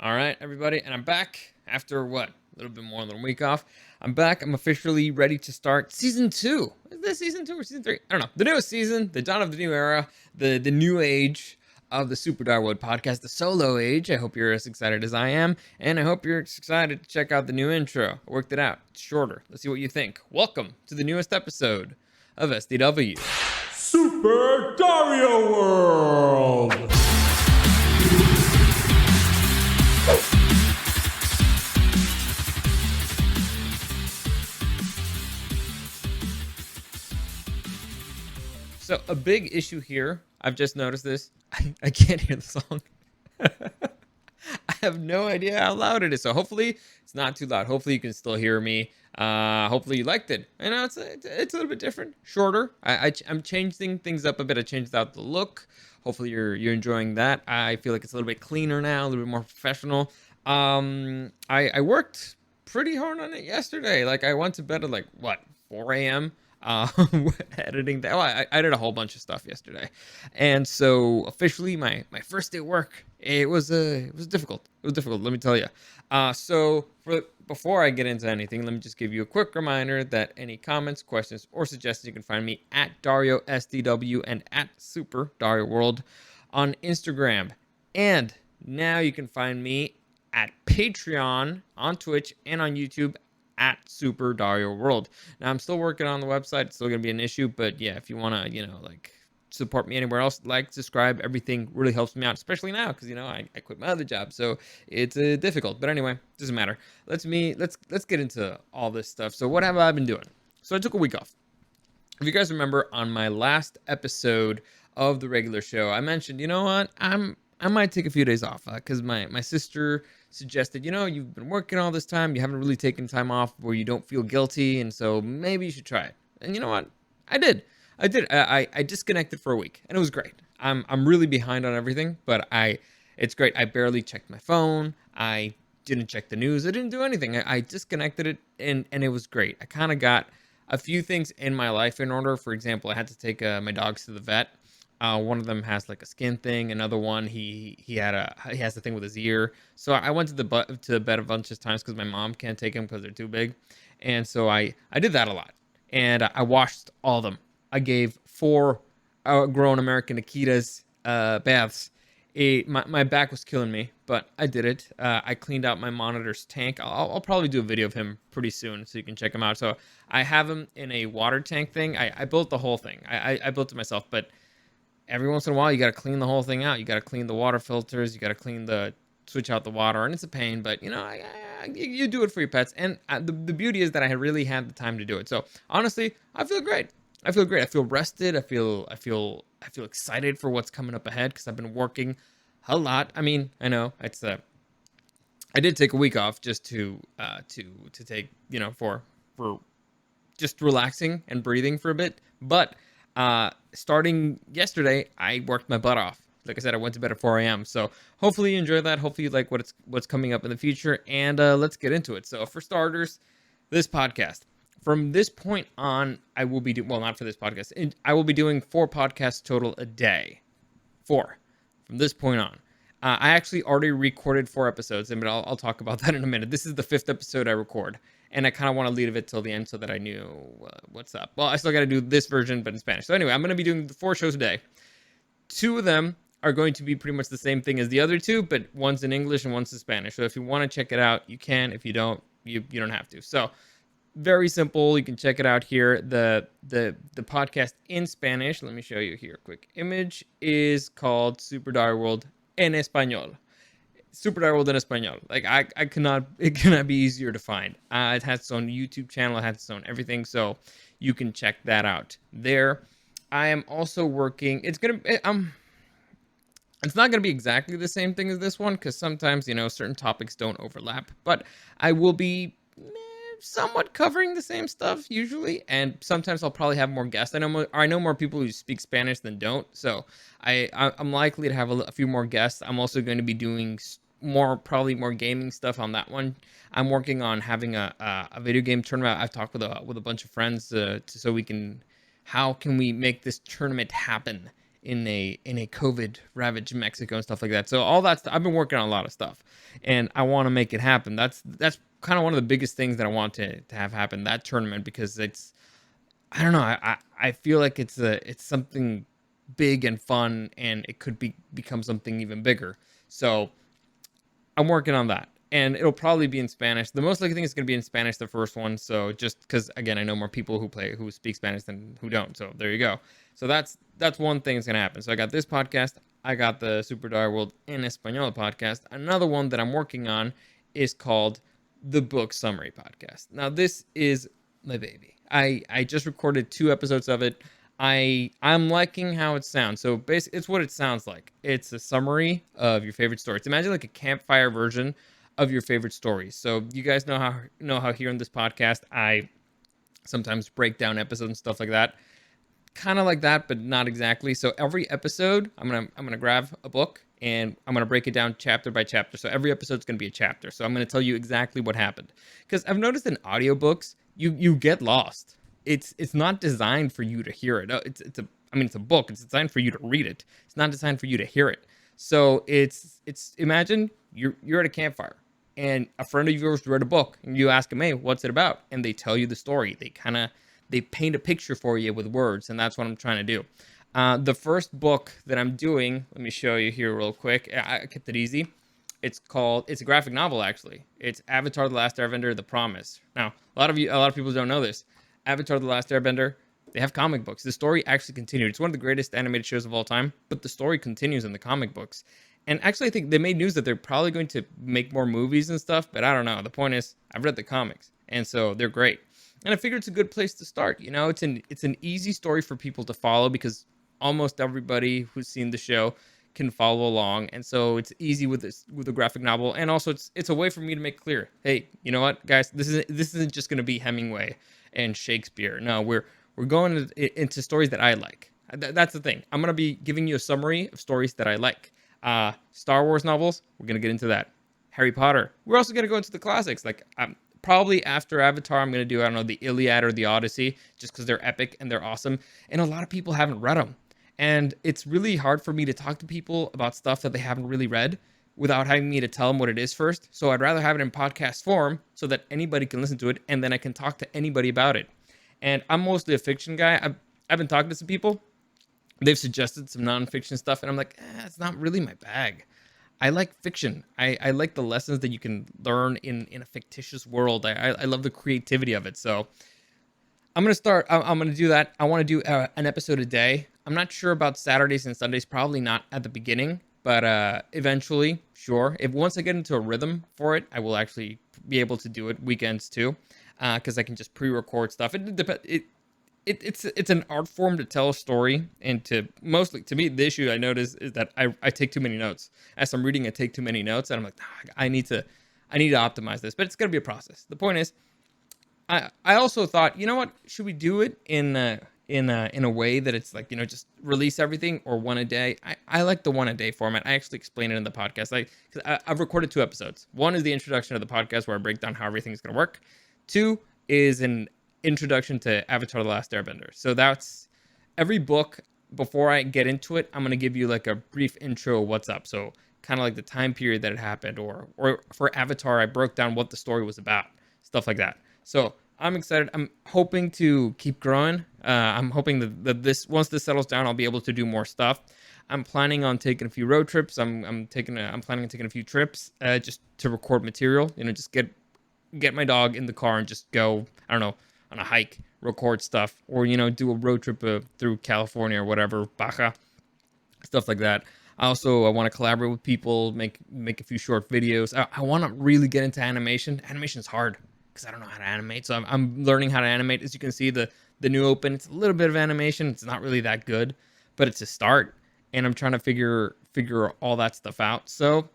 All right, everybody, and I'm back after what? A little bit more than a week off. I'm back. I'm officially ready to start season 2. Is this season 2 or season 3? I don't know. The newest season, the dawn of the new era, the new age of the Super Dario podcast, the solo age. I hope you're as excited as I am, and I hope you're excited to check out the new intro. I worked it out. It's shorter. Let's see what you think. Welcome to the newest episode of SDW. Super Dario World! So a big issue here, I've just noticed this. I can't hear the song. I have no idea how loud it is. So hopefully it's not too loud. Hopefully you can still hear me. Hopefully you liked it. I know it's a little bit different, shorter. I'm changing things up a bit. I changed out the look. Hopefully you're enjoying that. I feel like it's a little bit cleaner now, a little bit more professional. I worked pretty hard on it yesterday. Like I went to bed at 4 a.m. Editing that. Well, I did a whole bunch of stuff yesterday, and so officially my first day at work, it was difficult. It was difficult, let me tell you. So before I get into anything, let me just give you a quick reminder that any comments, questions, or suggestions, you can find me at Dario SDW and at Super Dario World on Instagram, and now you can find me at Patreon, on Twitch, and on YouTube at Super Dario World. Now I'm still working on the website. It's still gonna be an issue, but yeah, if you wanna, support me anywhere else, subscribe, everything really helps me out, especially now because I quit my other job, so it's difficult. But anyway, doesn't matter. Let's get into all this stuff. So what have I been doing? So I took a week off. If you guys remember on my last episode of the regular show, I mentioned, I might take a few days off because my sister suggested, you've been working all this time, you haven't really taken time off where you don't feel guilty, and so maybe you should try it. And you know what? I did. I disconnected for a week, and it was great. I'm really behind on everything, but it's great. I barely checked my phone. I didn't check the news. I didn't do anything. I disconnected it, and it was great. I kind of got a few things in my life in order. For example, I had to take my dogs to the vet. One of them has like a skin thing. Another one, he has the thing with his ear. So I went to the vet a bunch of times because my mom can't take him because they're too big, and so I did that a lot. And I washed all of them. I gave 4 grown American Akitas baths. My back was killing me, but I did it. I cleaned out my monitor's tank. I'll probably do a video of him pretty soon so you can check him out. So I have him in a water tank thing. I built the whole thing. I built it myself, but every once in a while, you got to clean the whole thing out. You got to clean the water filters. You got to switch out the water, and it's a pain, but you do it for your pets. And the beauty is that I really had the time to do it. So honestly, I feel great. I feel rested. I feel excited for what's coming up ahead because I've been working a lot. I mean, I know it's I did take a week off just to take, for just relaxing and breathing for a bit, but starting yesterday, I worked my butt off. Like I said, I went to bed at 4 a.m. So hopefully you enjoy that. Hopefully you like what's coming up in the future. And let's get into it. So for starters, this podcast. From this point on, I will be doing, well, not for this podcast. I will be doing 4 podcasts total a day. 4. From this point on. I actually already recorded 4 episodes, but I'll talk about that in a minute. This is the 5th episode I record. And I kind of want to leave it till the end so that I knew what's up. Well, I still got to do this version, but in Spanish. So anyway, I'm going to be doing 4 shows a day. 2 of them are going to be pretty much the same thing as the other 2, but one's in English and one's in Spanish. So if you want to check it out, you can. If you don't, you don't have to. So very simple. You can check it out here. The podcast in Spanish, let me show you here. Quick image is called Super Dario World en Español. Super Dario World en Español. It cannot be easier to find. It has its own YouTube channel. It has its own everything. So you can check that out there. I am also working. It's not gonna be exactly the same thing as this one because sometimes certain topics don't overlap. But I will be somewhat covering the same stuff usually, and sometimes I'll probably have more guests. I know more people who speak Spanish than don't, so I'm likely to have a few more guests. I'm also going to be doing probably more gaming stuff on that one. I'm working on having a video game tournament. I've talked with a bunch of friends so we can, how can we make this tournament happen in a COVID ravaged Mexico and stuff like that. So all that I've been working on a lot of stuff, and I want to make it happen. That's kind of one of the biggest things that I want to have happen, that tournament, because it's, I don't know, I feel like it's something big and fun, and it could become something even bigger. So I'm working on that, and it'll probably be in Spanish. The most likely thing is going to be in Spanish, the first one. So just because, again, I know more people who speak Spanish than who don't. So there you go. So that's one thing that's going to happen. So I got this podcast. I got the Super Dario World in Espanol podcast. Another one that I'm working on is called the Book Summary Podcast. Now this is my baby. I just recorded 2 episodes of it. I'm liking how it sounds. So basically, it's what it sounds like. It's a summary of your favorite stories. Imagine like a campfire version of your favorite stories. So you guys know how here on this podcast I sometimes break down episodes and stuff like that. Kind of like that, but not exactly. So every episode, I'm gonna grab a book and I'm gonna break it down chapter by chapter. So every episode's gonna be a chapter. So I'm gonna tell you exactly what happened. Because I've noticed in audiobooks, you get lost. It's not designed for you to hear it. It's a, I mean, it's a book. It's designed for you to read it. It's not designed for you to hear it. So it's imagine you're at a campfire and a friend of yours read a book and you ask them, hey, what's it about? And they tell you the story. They paint a picture for you with words, and that's what I'm trying to do. The first book that I'm doing, let me show you here real quick. I kept it easy. It's a graphic novel, actually. It's Avatar: The Last Airbender: The Promise. Now, a lot of people don't know this. Avatar: The Last Airbender, they have comic books. The story actually continued. It's one of the greatest animated shows of all time, but the story continues in the comic books. And actually, I think they made news that they're probably going to make more movies and stuff, but I don't know. The point is, I've read the comics, and so they're great. And I figure it's a good place to start. You know, it's an easy story for people to follow because almost everybody who's seen the show can follow along, and so it's easy with a graphic novel. And also, it's a way for me to make clear, hey, you know what, guys, this isn't just going to be Hemingway and Shakespeare. No, we're going into stories that I like. That's the thing. I'm going to be giving you a summary of stories that I like. Star Wars novels, we're going to get into that. Harry Potter, we're also going to go into the classics. Like, probably after Avatar, I'm going to do, I don't know, the Iliad or the Odyssey, just because they're epic and they're awesome. And a lot of people haven't read them. And it's really hard for me to talk to people about stuff that they haven't really read without having me to tell them what it is first. So I'd rather have it in podcast form so that anybody can listen to it, and then I can talk to anybody about it. And I'm mostly a fiction guy. I've been talking to some people. They've suggested some nonfiction stuff, and I'm like, it's not really my bag. I like fiction. I like the lessons that you can learn in a fictitious world. I love the creativity of it. So I'm going to start. I'm going to do that. I want to do an episode a day. I'm not sure about Saturdays and Sundays. Probably not at the beginning, but eventually, sure. If once I get into a rhythm for it, I will actually be able to do it weekends too, because I can just pre-record stuff. It's an art form to tell a story, and to me, the issue I notice is that I take too many notes. As I'm reading, I take too many notes, and I'm like, I need to optimize this. But it's gonna be a process. The point is, I also thought, you know what, should we do it in a way that it's like, just release everything, or one a day? I like the one a day format. I actually explain it in the podcast. I've recorded 2 episodes. One is the introduction of the podcast where I break down how everything's gonna work. 2 is an introduction to Avatar: The Last Airbender. So that's every book. Before I get into it, I'm gonna give you like a brief intro of what's up. So kind of like the time period that it happened, or for Avatar, I broke down what the story was about, stuff like that. So I'm excited. I'm hoping to keep growing. I'm hoping that this, once this settles down, I'll be able to do more stuff. I'm planning on taking a few road trips. I'm planning on taking a few trips just to record material. Just get my dog in the car and just go, I don't know, on a hike, record stuff, or do a road trip through California or whatever, Baja, stuff like that. I want to collaborate with people, make a few short videos. I want to really get into animation. Animation is hard because I don't know how to animate, so I'm learning how to animate. As you can see, the new open, it's a little bit of animation. It's not really that good, but it's a start, and I'm trying to figure all that stuff out. So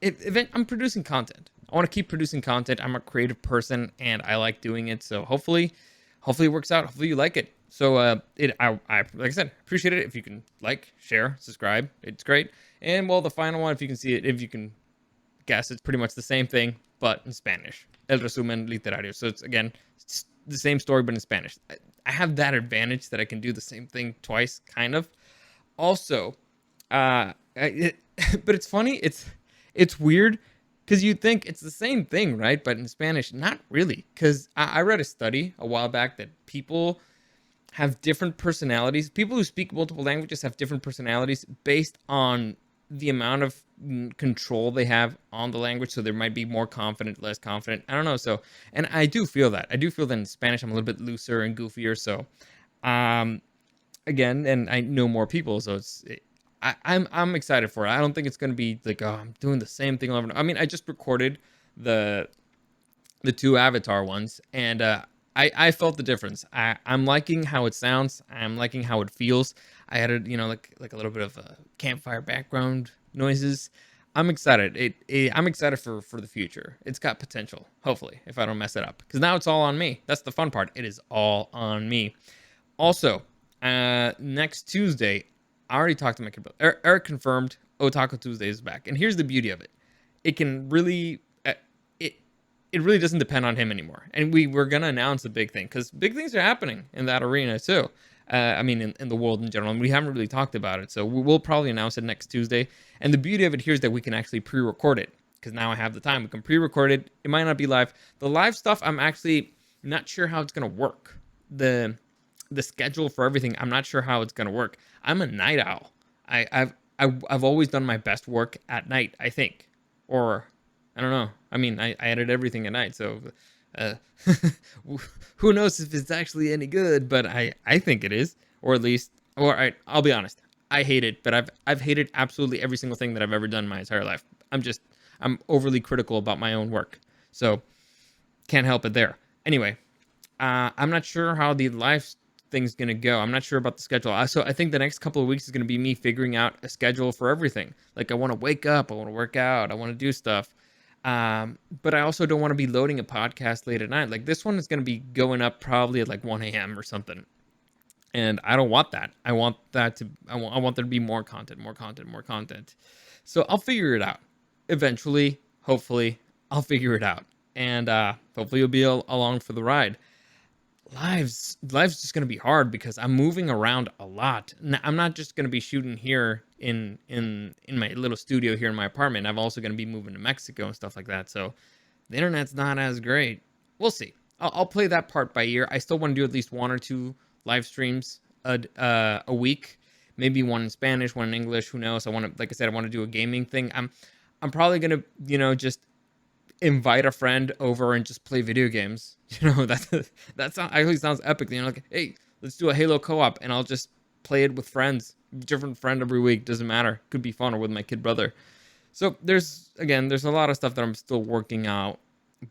I'm producing content. I want to keep producing content. I'm a creative person and I like doing it. So hopefully it works out. Hopefully you like it. So I like I said, appreciate it if you can like, share, subscribe. It's great. And well, the final one, if you can see it, if you can guess, it's pretty much the same thing, but in Spanish. El resumen literario. So it's the same story, but in Spanish. I have that advantage that I can do the same thing twice, kind of. Also, but it's funny. It's weird because you think it's the same thing, right? But in Spanish, not really. Because I read a study a while back that people have different personalities. People who speak multiple languages have different personalities based on the amount of control they have on the language. So there might be more confident, less confident. I don't know. So, and I do feel that. I do feel that in Spanish I'm a little bit looser and goofier. So, um, again, and I know more people, so I'm excited for it. I don't think it's gonna be like, oh, I'm doing the same thing over. I mean, I just recorded the the two Avatar ones, and I felt the difference. I'm liking how it sounds. I'm liking how it feels. I added, like a little bit of campfire background noises. I'm excited. I'm excited for the future. It's got potential. Hopefully, if I don't mess it up, because now it's all on me. That's the fun part. It is all on me. Also, next Tuesday, I already talked to my kid. Eric confirmed Otaku Tuesday is back, and here's the beauty of it: it can really, it it really doesn't depend on him anymore. And we're gonna announce a big thing because big things are happening in that arena too. I mean, in the world in general, and we haven't really talked about it, so we'll probably announce it next Tuesday. And the beauty of it here is that we can actually pre-record it because now I have the time. We can pre-record it. It might not be live. The live stuff, I'm actually not sure how it's gonna work. The schedule for everything, I'm not sure how it's gonna work. I'm a night owl. I've always done my best work at night, I think, or I don't know. I mean, I edit everything at night, so uh, who knows if it's actually any good? But I think it is, or at least, or I'll be honest, I hate it. But I've hated absolutely every single thing that I've ever done in my entire life. I'm overly critical about my own work, so can't help it there. Anyway, I'm not sure how the live thing's gonna go. I'm not sure about the schedule. So I think the next couple of weeks is gonna be me figuring out a schedule for everything. Like I want to wake up, I want to work out, I want to do stuff. But I also don't want to be loading a podcast late at night. Like this one is gonna be going up probably at like 1 a.m. or something. And I don't want that. I want that to. I want there to be more content, more content, more content. So I'll figure it out. Eventually, hopefully, I'll figure it out, and hopefully you'll be along for the ride. Live's just gonna be hard because I'm moving around a lot. I'm not just gonna be shooting here in my little studio here in my apartment. I'm also gonna be moving to Mexico and stuff like that. So the internet's not as great. We'll see. I'll play that part by ear. I still want to do at least one or two live streams a week. Maybe one in Spanish, one in English. Who knows? I want to, like I said, I want to do a gaming thing. I'm probably gonna, just invite a friend over and just play video games. That actually sounds epic. Like, hey, let's do a Halo co-op, and I'll just play it with friends, different friend every week. Doesn't matter. Could be fun, or with my kid brother. So there's a lot of stuff that I'm still working out,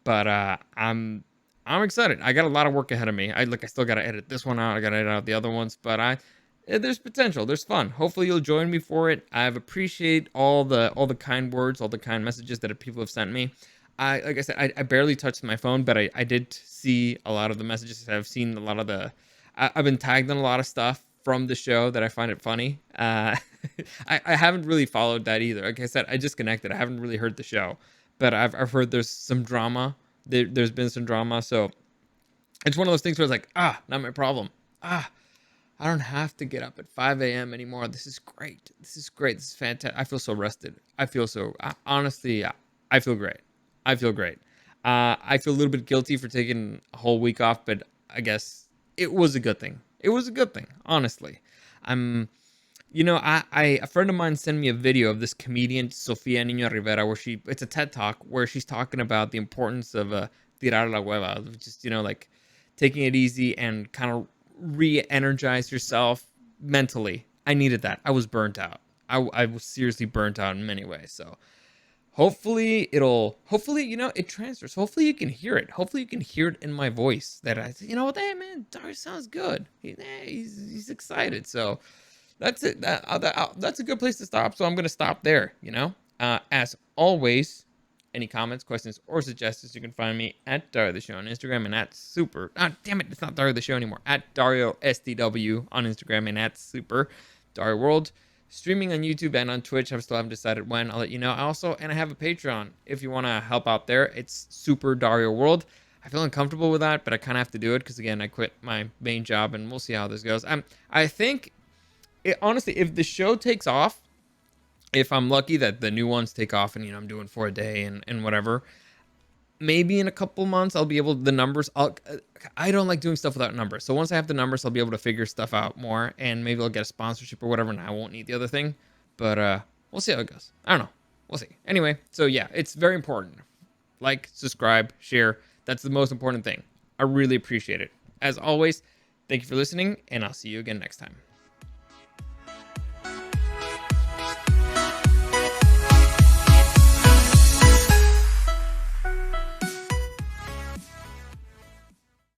but I'm excited. I got a lot of work ahead of me. I still got to edit this one out. I got to edit out the other ones, but there's potential. There's fun. Hopefully you'll join me for it. I appreciate all the kind words, all the kind messages that people have sent me. Like I said, I barely touched my phone, but I did see a lot of the messages. I've seen a lot of I've been tagged on a lot of stuff from the show that I find it funny. I haven't really followed that either. Like I said, I disconnected. I haven't really heard the show, but I've heard there's some drama. There's been some drama, so it's one of those things where it's like, not my problem. I don't have to get up at 5 a.m. anymore. This is great. This is great. This is fantastic. I feel so rested. I feel so, honestly, I feel great. I feel great. I feel a little bit guilty for taking a whole week off, but I guess it was a good thing. It was a good thing, honestly. I'm, a friend of mine sent me a video of this comedian, Sofia Niño Rivera, where it's a TED Talk where she's talking about the importance of tirar la hueva, just, like taking it easy and kind of re-energize yourself mentally. I needed that. I was burnt out. I was seriously burnt out in many ways. So hopefully it transfers. Hopefully you can hear it. Hopefully you can hear it in my voice that hey man, Dario sounds good. He's excited. So that's it. That's a good place to stop. So I'm gonna stop there. As always, any comments, questions, or suggestions, you can find me at Dario the Show on Instagram and at Super. Damn it, it's not Dario the Show anymore. At Dario SDW on Instagram and at Super Dario World. Streaming on YouTube and on Twitch. I still haven't decided when. I'll let you know. I have a Patreon. If you want to help out there, it's Super Dario World. I feel uncomfortable with that, but I kind of have to do it because, again, I quit my main job, and we'll see how this goes. I think honestly, if the show takes off, if I'm lucky that the new ones take off and I'm doing 4 a day and whatever, maybe in a couple months I'll be able the numbers. I don't like doing stuff without numbers. So once I have the numbers, I'll be able to figure stuff out more, and maybe I'll get a sponsorship or whatever, and I won't need the other thing. But we'll see how it goes. I don't know. We'll see. Anyway, so yeah, it's very important. Like, subscribe, share. That's the most important thing. I really appreciate it. As always, thank you for listening, and I'll see you again next time.